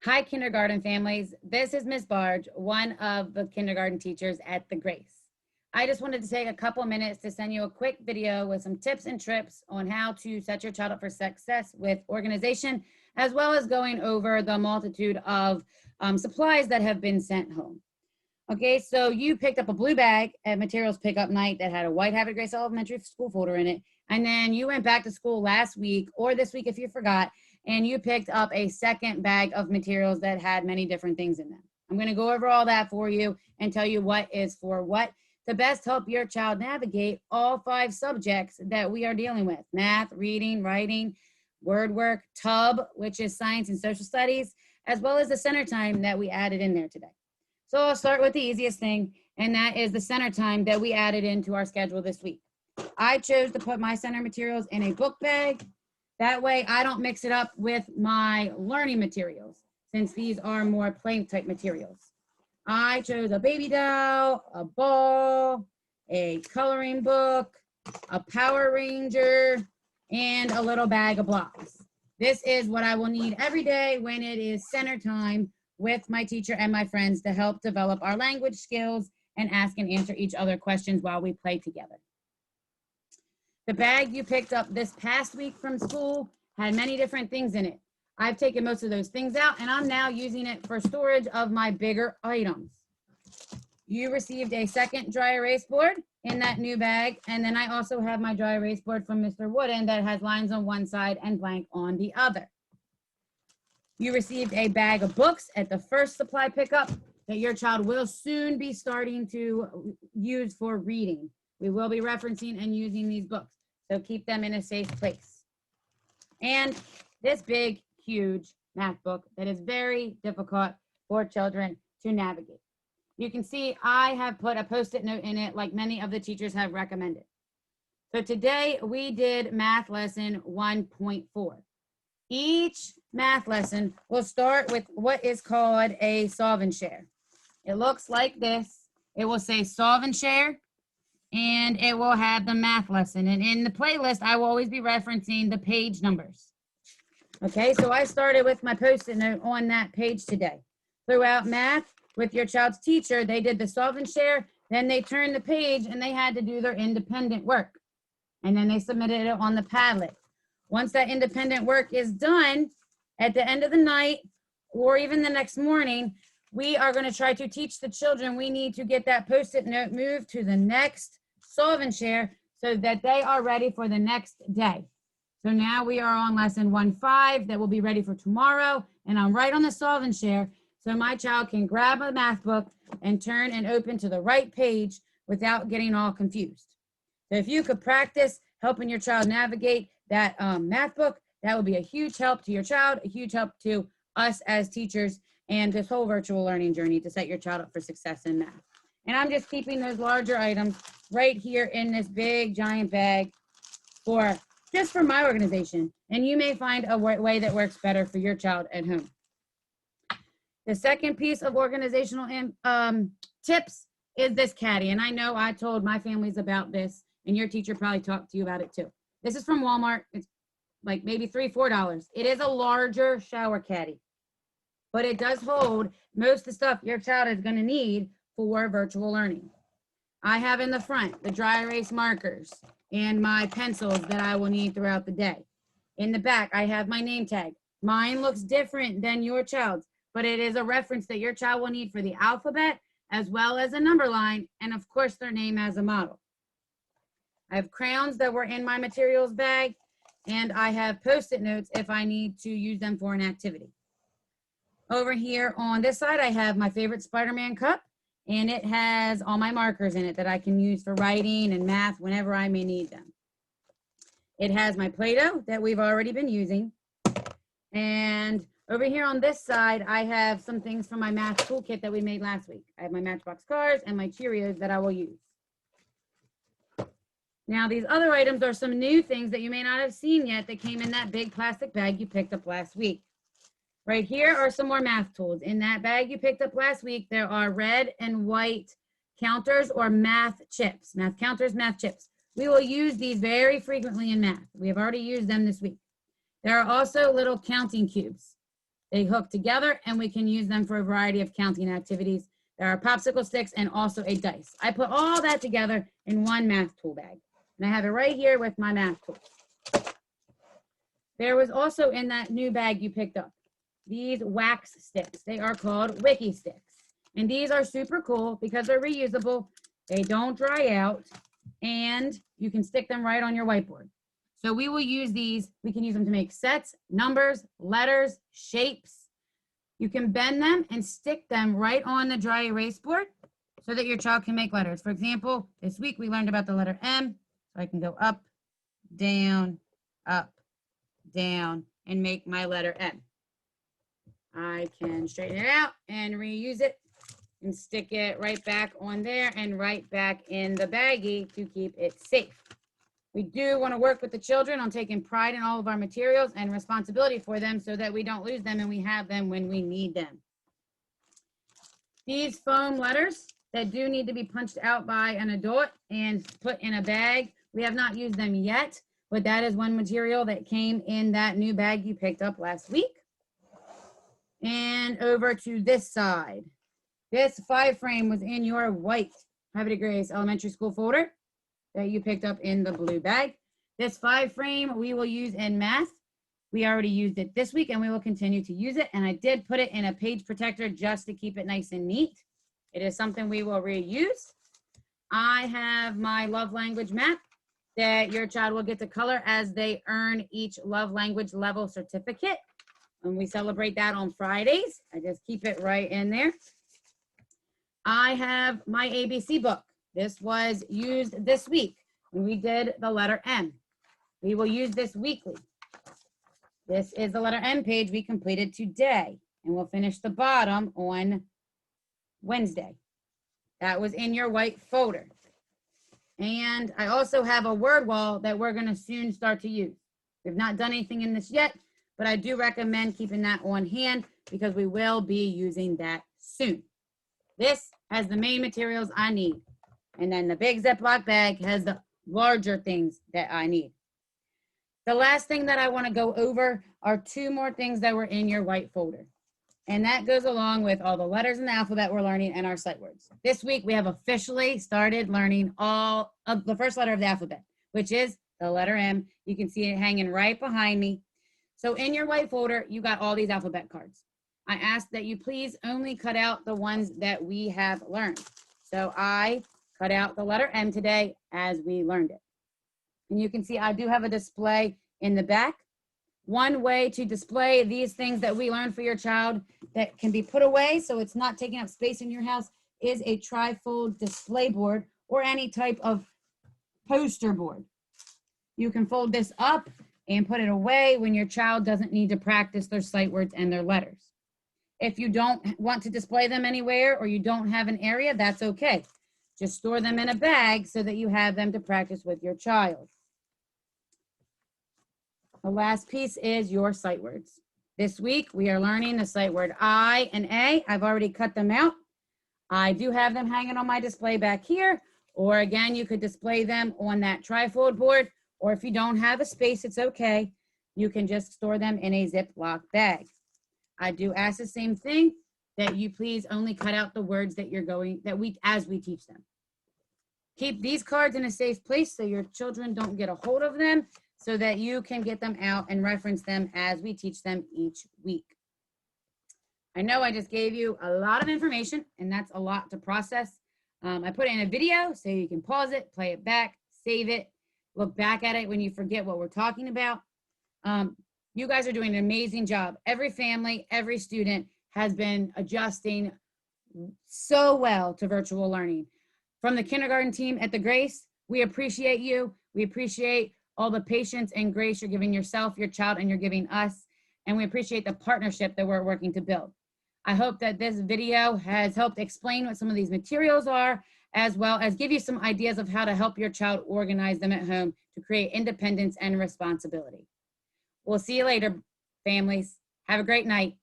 Hi, kindergarten families. This is Miss Barge, one of the kindergarten teachers at the Grace. I just wanted to take a couple minutes to send you a quick video with some tips and trips on how to set your child up for success with organization, as well as going over the multitude of supplies that have been sent home. Okay, so you picked up a blue bag at materials pickup night that had a white Havre de Grace Elementary School folder in it. And then you went back to school last week or this week if you forgot, and you picked up a second bag of materials that had many different things in them. I'm going to go over all that for you and tell you what is for what to best help your child navigate all 5 subjects that we are dealing with: math, reading, writing, word work, TUB, which is science and social studies, as well as the center time that we added in there today. So I'll start with the easiest thing, and that is the center time that we added into our schedule this week. I chose to put my center materials in a book bag. That way I don't mix it up with my learning materials, since these are more play type materials. I chose a baby doll, a ball, a coloring book, a Power Ranger, and a little bag of blocks. This is what I will need every day when it is center time with my teacher and my friends to help develop our language skills and ask and answer each other questions while we play together. The bag you picked up this past week from school had many different things in it. I've taken most of those things out and I'm now using it for storage of my bigger items. You received a second dry erase board in that new bag, and then I also have my dry erase board from Mr. Wooden that has lines on one side and blank on the other. You received a bag of books at the first supply pickup that your child will soon be starting to use for reading. We will be referencing and using these books, so keep them in a safe place. And this big, huge math book that is very difficult for children to navigate. You can see I have put a Post-it note in it like many of the teachers have recommended. So today we did math lesson 1.4. Each math lesson will start with what is called a solve and share. It looks like this. It will say solve and share, and it will have the math lesson. And in the playlist, I will always be referencing the page numbers. Okay, so I started with my Post-it note on that page today. Throughout math, with your child's teacher, they did the solve and share, then they turned the page and they had to do their independent work. And then they submitted it on the Padlet. Once that independent work is done, at the end of the night, or even the next morning, we are going to try to teach the children we need to get that Post-it note moved to the next solve and share so that they are ready for the next day. So now we are on lesson 1.5 that will be ready for tomorrow, and I'm right on the solve and share so my child can grab a math book and turn and open to the right page without getting all confused. So if you could practice helping your child navigate that math book, that would be a huge help to your child, a huge help to us as teachers, and this whole virtual learning journey to set your child up for success in math. And I'm just keeping those larger items right here in this big giant bag just for my organization. And you may find a way that works better for your child at home. The second piece of organizational tips is this caddy. And I know I told my families about this, and your teacher probably talked to you about it too. This is from Walmart. It's like maybe $3, $4. It is a larger shower caddy, but it does hold most of the stuff your child is going to need for virtual learning. I have in the front the dry erase markers and my pencils that I will need throughout the day. In the back, I have my name tag. Mine looks different than your child's, but it is a reference that your child will need for the alphabet, as well as a number line, and of course their name as a model. I have crayons that were in my materials bag, and I have Post-it notes if I need to use them for an activity. Over here on this side, I have my favorite Spider-Man cup, and it has all my markers in it that I can use for writing and math whenever I may need them. It has my Play-Doh that we've already been using. And over here on this side, I have some things from my math toolkit that we made last week. I have my Matchbox cars and my Cheerios that I will use. Now, these other items are some new things that you may not have seen yet that came in that big plastic bag you picked up last week. Right here are some more math tools. In that bag you picked up last week, there are red and white counters or math chips. Math counters, math chips. We will use these very frequently in math. We have already used them this week. There are also little counting cubes. They hook together and we can use them for a variety of counting activities. There are popsicle sticks and also a dice. I put all that together in one math tool bag. And I have it right here with my math tools. There was also in that new bag you picked up these wax sticks. They are called Wiki sticks. And these are super cool because they're reusable. They don't dry out and you can stick them right on your whiteboard. So we will use these. We can use them to make sets, numbers, letters, shapes. You can bend them and stick them right on the dry erase board so that your child can make letters. For example, this week we learned about the letter M. So I can go up, down, and make my letter M. I can straighten it out and reuse it and stick it right back on there and right back in the baggie to keep it safe. We do want to work with the children on taking pride in all of our materials and responsibility for them so that we don't lose them and we have them when we need them. These foam letters that do need to be punched out by an adult and put in a bag, we have not used them yet, but that is one material that came in that new bag you picked up last week. And over to this side. This 5-frame was in your white Havre de Grace Elementary School folder that you picked up in the blue bag. This 5-frame we will use in math. We already used it this week and we will continue to use it. And I did put it in a page protector just to keep it nice and neat. It is something we will reuse. I have my love language map that your child will get to color as they earn each love language level certificate. And we celebrate that on Fridays. I just keep it right in there. I have my ABC book. This was used this week when we did the letter M. We will use this weekly. This is the letter M page we completed today, and we'll finish the bottom on Wednesday. That was in your white folder. And I also have a word wall that we're going to soon start to use. We've not done anything in this yet, but I do recommend keeping that on hand because we will be using that soon. This has the main materials I need. And then the big Ziploc bag has the larger things that I need. The last thing that I want to go over are 2 more things that were in your white folder. And that goes along with all the letters in the alphabet we're learning and our sight words. This week, we have officially started learning all of the first letter of the alphabet, which is the letter M. You can see it hanging right behind me. So in your white folder, you got all these alphabet cards. I ask that you please only cut out the ones that we have learned. So I cut out the letter M today as we learned it. And you can see I do have a display in the back. One way to display these things that we learned for your child that can be put away so it's not taking up space in your house is a trifold display board or any type of poster board. You can fold this up and put it away when your child doesn't need to practice their sight words and their letters. If you don't want to display them anywhere or you don't have an area, that's okay. Just store them in a bag so that you have them to practice with your child. The last piece is your sight words. This week, we are learning the sight word I and A. I've already cut them out. I do have them hanging on my display back here, or again, you could display them on that trifold board, or if you don't have a space, it's okay. You can just store them in a Ziploc bag. I do ask the same thing, that you please only cut out the words that as we teach them. Keep these cards in a safe place so your children don't get a hold of them, so that you can get them out and reference them as we teach them each week. I know I just gave you a lot of information, and that's a lot to process. I put it in a video so you can pause it, play it back, save it, look back at it when you forget what we're talking about. You guys are doing an amazing job. Every family, every student has been adjusting so well to virtual learning. From the kindergarten team at the Grace, we appreciate you. We appreciate all the patience and grace you're giving yourself, your child, and you're giving us. And we appreciate the partnership that we're working to build. I hope that this video has helped explain what some of these materials are, as well as give you some ideas of how to help your child organize them at home to create independence and responsibility. We'll see you later, families. Have a great night.